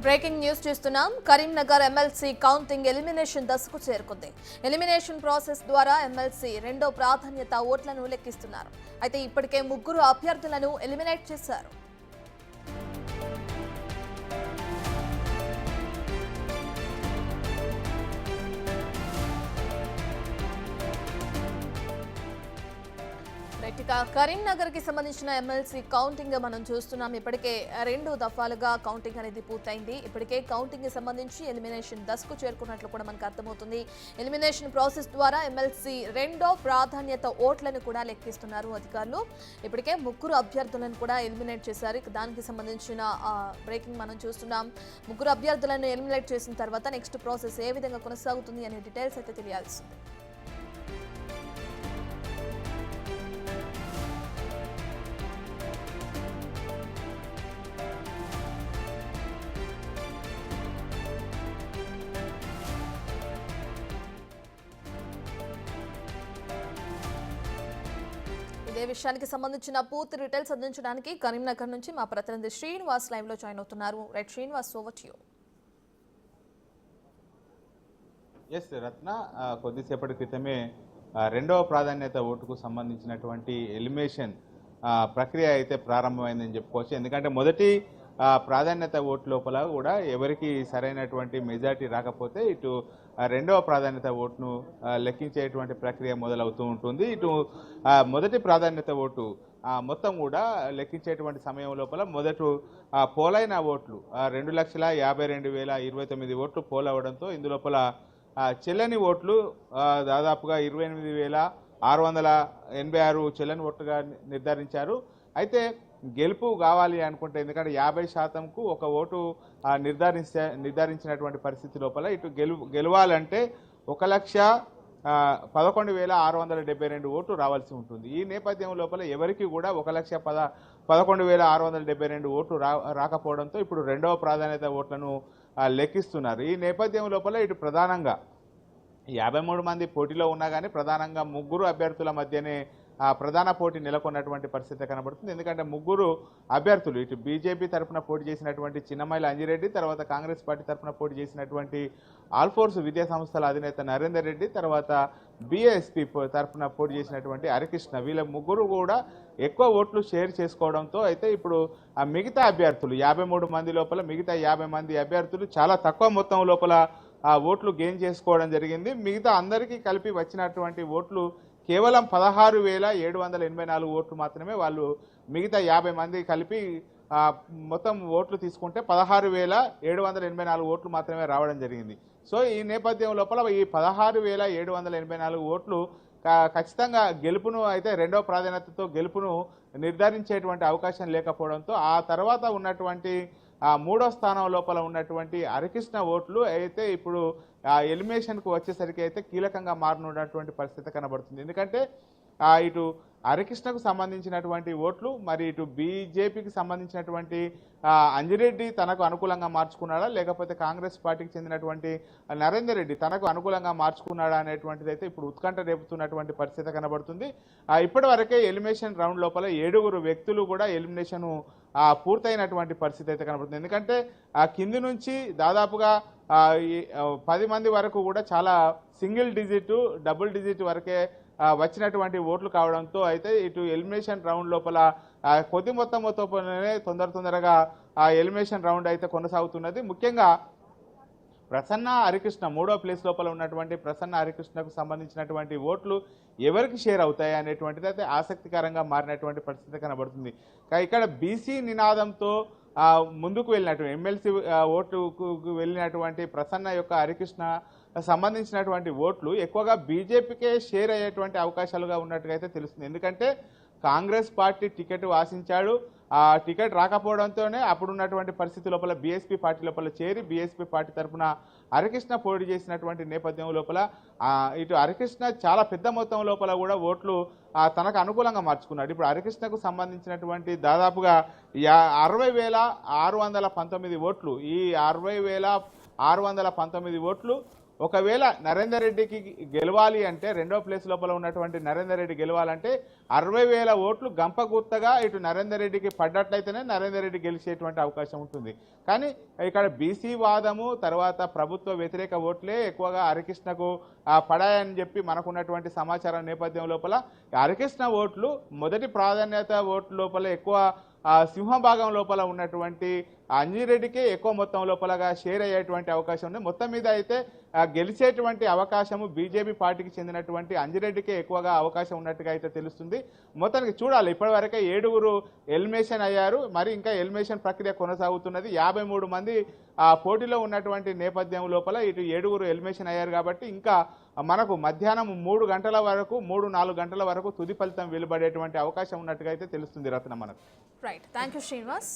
Breaking news చూస్తున్నాం. Karimnagar MLC counting elimination దశకు చేరుకుంది. ఎలిమినేషన్ ప్రాసెస్ ద్వారా ఎమ్మెల్సీ రెండో ప్రాధాన్యత ఓట్లను లెక్కిస్తున్నారు. అయితే ఇప్పటికే 3 అభ్యర్థులను ఎలిమినేట్ చేశారు. కరీంనగర్ కి సంబంధించిన ఎమ్మెల్సీ కౌంటింగ్ మనం చూస్తున్నాం. ఇప్పటికే 2 దఫాలుగా కౌంటింగ్ అనేది పూర్తయింది. ఇప్పటికే కౌంటింగ్ కి సంబంధించి ఎలిమినేషన్ దశకు చేరుకున్నట్లు కూడా మనకు అర్థమవుతుంది. ఎలిమినేషన్ ప్రాసెస్ ద్వారా ఎమ్మెల్సీ రెండో ప్రాధాన్యత ఓట్లను కూడా లెక్కిస్తున్నారు అధికారులు. ఇప్పటికే 3 అభ్యర్థులను కూడా ఎలిమినేట్ చేశారు. దానికి సంబంధించిన బ్రేకింగ్ మనం చూస్తున్నాం. 3 అభ్యర్థులను ఎలిమినేట్ చేసిన తర్వాత నెక్స్ట్ ప్రాసెస్ ఏ విధంగా కొనసాగుతుంది అనే డీటెయిల్స్ అయితే తెలియాల్సింది. ఇదే విషయానికి సంబంధించిన పూర్తి డీటెయిల్స్ అందించడానికి కరీంనగర్ నుంచి మా ప్రతినిధి శ్రీనివాస్ లైవ్ లో జాయిన్ అవుతున్నారు. Right Srinivas, over to you. Yes Ratna, కొద్దిసేపటి క్రితమే రెండవ ప్రాధాన్యత ఓటుకు సంబంధించినటువంటి ఎలిమినేషన్ ప్రక్రియ అయితే ప్రారంభమైందని చెప్పుకోవచ్చు. ఎందుకంటే మొదటి ప్రాధాన్యత ఓటు లోపల కూడా ఎవరికి సరైనటువంటి మెజారిటీ రాకపోతే ఇటు రెండవ ప్రాధాన్యత ఓటును లెక్కించేటువంటి ప్రక్రియ మొదలవుతూ ఉంటుంది. ఇటు మొదటి ప్రాధాన్యత ఓటు మొత్తం కూడా లెక్కించేటువంటి సమయం లోపల మొదట పోలైన ఓట్లు 2,52,029 ఓట్లు పోలవడంతో ఇందులోపల చెల్లని ఓట్లు దాదాపుగా 28,686 చెల్లని ఓట్లుగా నిర్ధారించారు. అయితే గెలుపు కావాలి అనుకుంటే, ఎందుకంటే 50%కు ఒక ఓటు నిర్ధారించినటువంటి పరిస్థితి లోపల ఇటు గెలవాలంటే 1,11,672 ఓట్లు రావాల్సి ఉంటుంది. ఈ నేపథ్యం లోపల ఎవరికి కూడా 1,11,672 ఓట్లు రాకపోవడంతో ఇప్పుడు రెండవ ప్రాధాన్యత ఓట్లను లెక్కిస్తున్నారు. ఈ నేపథ్యం లోపల ఇటు ప్రధానంగా 53 మంది పోటీలో ఉన్నా కానీ ప్రధానంగా 3 అభ్యర్థుల మధ్యనే ప్రధాన పోటీ నెలకొన్నటువంటి పరిస్థితి కనబడుతుంది. ఎందుకంటే 3 అభ్యర్థులు ఇటు బీజేపీ తరఫున పోటీ చేసినటువంటి చిన్నమైల అంజిరెడ్డి, తర్వాత కాంగ్రెస్ పార్టీ తరఫున పోటీ చేసినటువంటి ఆల్ఫోర్స్ విద్యా సంస్థల అధినేత నరేందర్ రెడ్డి, తర్వాత బీఎస్పీ తరఫున పోటీ చేసినటువంటి హరికృష్ణ, వీళ్ళ 3 కూడా ఎక్కువ ఓట్లు షేర్ చేసుకోవడంతో అయితే ఇప్పుడు మిగతా అభ్యర్థులు 53 మంది లోపల మిగతా 50 మంది అభ్యర్థులు చాలా తక్కువ మొత్తం లోపల ఓట్లు గెయిన్ చేసుకోవడం జరిగింది. మిగతా అందరికీ కలిపి వచ్చినటువంటి ఓట్లు కేవలం 16,784 ఓట్లు మాత్రమే వాళ్ళు మిగతా 50 మంది కలిపి మొత్తం ఓట్లు తీసుకుంటే 16,784 ఓట్లు మాత్రమే రావడం జరిగింది. సో ఈ నేపథ్యం లోపల ఈ 16,784 ఓట్లు ఖచ్చితంగా గెలుపును అయితే రెండవ ప్రాధాన్యతతో గెలుపును నిర్ధారించేటువంటి అవకాశం లేకపోవడంతో ఆ తర్వాత ఉన్నటువంటి 3వ స్థానం లోపల ఉన్నటువంటి హరికృష్ణ ఓట్లు అయితే ఇప్పుడు ఎలిమినేషన్కు వచ్చేసరికి అయితే కీలకంగా మారనున్నటువంటి పరిస్థితి కనబడుతుంది. ఎందుకంటే ఇటు హరికృష్ణకు సంబంధించినటువంటి ఓట్లు మరి ఇటు బీజేపీకి సంబంధించినటువంటి అంజిరెడ్డి తనకు అనుకూలంగా మార్చుకున్నాడా, లేకపోతే కాంగ్రెస్ పార్టీకి చెందినటువంటి నరేందర్ రెడ్డి తనకు అనుకూలంగా మార్చుకున్నాడా అనేటువంటిది అయితే ఇప్పుడు ఉత్కంఠ రేపుతున్నటువంటి పరిస్థితి కనబడుతుంది. ఇప్పటి వరకే ఎలిమినేషన్ రౌండ్ లోపల 7 వ్యక్తులు కూడా ఎలిమినేషన్ పూర్తయినటువంటి పరిస్థితి అయితే కనబడుతుంది. ఎందుకంటే కింది నుంచి దాదాపుగా 10 మంది వరకు కూడా చాలా సింగిల్ డిజిట్, డబుల్ డిజిట్ వరకే వచ్చినటువంటి ఓట్లు కావడంతో అయితే ఇటు ఎలిమినేషన్ రౌండ్ లోపల కొద్ది మొత్తంతోనే తొందరగా ఎలిమినేషన్ రౌండ్ అయితే కొనసాగుతున్నది. ముఖ్యంగా ప్రసన్న హరికృష్ణ 3వ ప్లేస్ లోపల ఉన్నటువంటి ప్రసన్న హరికృష్ణకు సంబంధించినటువంటి ఓట్లు ఎవరికి షేర్ అవుతాయి అనేటువంటిది అయితే ఆసక్తికరంగా మారినటువంటి పరిస్థితి కనబడుతుంది. ఇక్కడ బీసీ నినాదంతో ముందుకు వెళ్ళినటువంటి ఎమ్మెల్సీ ఓటుకు వెళ్ళినటువంటి ప్రసన్న యొక్క హరికృష్ణ సంబంధించినటువంటి ఓట్లు ఎక్కువగా బీజేపీకే షేర్ అయ్యేటువంటి అవకాశాలుగా ఉన్నట్టుగా అయితే తెలుస్తుంది. ఎందుకంటే కాంగ్రెస్ పార్టీ టికెట్ ఆశించాడు, ఆ టికెట్ రాకపోవడంతోనే అప్పుడున్నటువంటి పరిస్థితి లోపల బీఎస్పీ పార్టీ లోపల చేరి బీఎస్పీ పార్టీ తరఫున హరికృష్ణ పోటీ చేసినటువంటి నేపథ్యం లోపల ఇటు హరికృష్ణ చాలా పెద్ద మొత్తం లోపల కూడా ఓట్లు తనకు అనుకూలంగా మార్చుకున్నాడు. ఇప్పుడు హరికృష్ణకు సంబంధించినటువంటి దాదాపుగా 60,619 ఓట్లు, ఈ 60,619 ఓట్లు ఒకవేళ నరేందర్ రెడ్డికి గెలవాలి అంటే రెండో ప్లేస్ లోపల ఉన్నటువంటి నరేందర్ రెడ్డి గెలవాలంటే 60,000 ఓట్లు గంపగుత్తగా ఇటు నరేందర్ రెడ్డికి పడ్డట్లయితేనే నరేందర్ రెడ్డి గెలిచేటువంటి అవకాశం ఉంటుంది. కానీ ఇక్కడ బీసీ వాదము తర్వాత ప్రభుత్వ వ్యతిరేక ఓట్లే ఎక్కువగా హరికృష్ణకు పడాయని చెప్పి మనకున్నటువంటి సమాచారం నేపథ్యం లోపల హరికృష్ణ ఓట్లు మొదటి ప్రాధాన్యత ఓట్ల లోపల ఎక్కువ సింహభాగం లోపల ఉన్నటువంటి అంజిరెడ్డికే ఎక్కువ మొత్తం లోపలగా షేర్ అయ్యేటువంటి అవకాశం ఉంది. మొత్తం మీద అయితే గెలిచేటువంటి అవకాశము బీజేపీ పార్టీకి చెందినటువంటి అంజిరెడ్డికే ఎక్కువగా అవకాశం ఉన్నట్టుగా అయితే తెలుస్తుంది. మొత్తానికి చూడాలి, ఇప్పటివరకే 7 ఎలిమినేషన్ అయ్యారు, మరి ఇంకా ఎలిమినేషన్ ప్రక్రియ కొనసాగుతున్నది. 53 మంది పోటీలో ఉన్నటువంటి నేపథ్యం లోపల ఇటు 7 ఎలిమినేషన్ అయ్యారు కాబట్టి ఇంకా మనకు మధ్యాహ్నం 3 గంటల వరకు 3-4 గంటల వరకు తుది ఫలితం వెలువడేటువంటి అవకాశం ఉన్నట్టుగా అయితే తెలుస్తుంది రత్న మనకు. Right, thank you Srinivas.